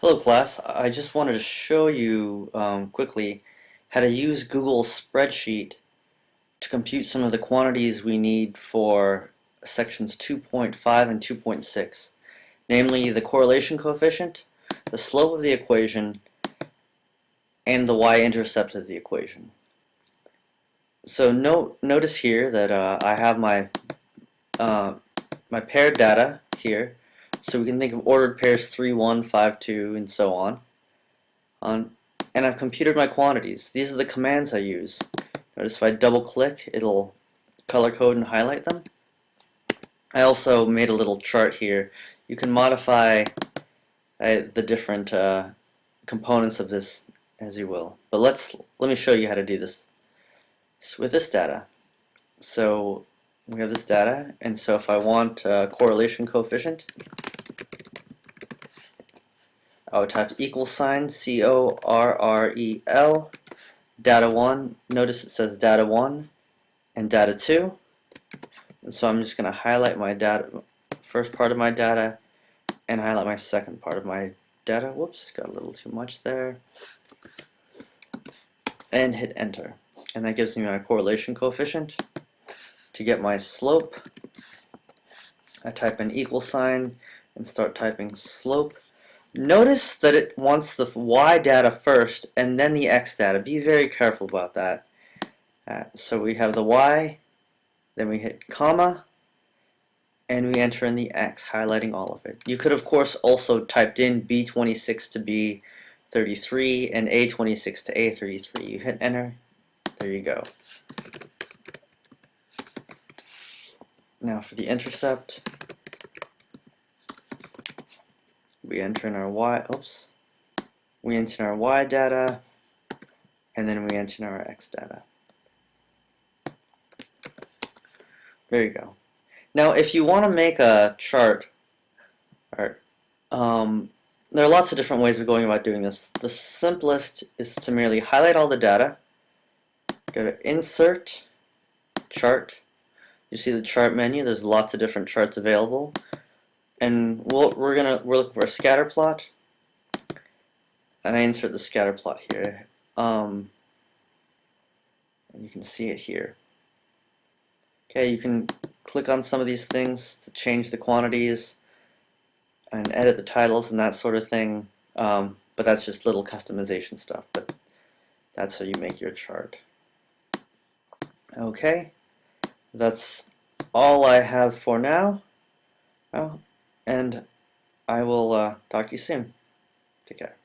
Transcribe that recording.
Hello class, I just wanted to show you quickly how to use Google Spreadsheet to compute some of the quantities we need for sections 2.5 and 2.6, namely the correlation coefficient, the slope of the equation, and the y-intercept of the equation. So notice here that I have my paired data here, so we can think of ordered pairs 3, 1, 5, 2, and so on. And I've computed my quantities. These are the commands I use. Notice if I double click, it'll color code and highlight them. I also made a little chart here. You can modify the different components of this as you will. But let me show you how to do this with this data. So we have this data, and so if I want correlation coefficient, I would type equal sign CORREL data 1. Notice it says data 1 and data 2. And so I'm just going to highlight my data, first part of my data, and highlight my second part of my data. Whoops, got a little too much there. And hit enter. And that gives me my correlation coefficient. To get my slope, I type an equal sign and start typing slope. Notice that it wants the y data first and then the x data. Be very careful about that. So we have the y, then we hit comma, and we enter in the x, highlighting all of it. You could of course also typed in B26 to B33 and A26 to A33. You hit enter, there you go. Now for the intercept, we enter in our y, we enter in our y data, and then we enter in our x data. There you go. Now if you want to make a chart, there are lots of different ways of going about doing this. The simplest is to merely highlight all the data, go to Insert, Chart. You see the chart menu, there's lots of different charts available. And we're looking for a scatter plot, and I insert the scatter plot here. And you can see it here. Okay, you can click on some of these things to change the quantities and edit the titles and that sort of thing. But that's just little customization stuff. But that's how you make your chart. Okay, that's all I have for now. And I will talk to you soon. Take care.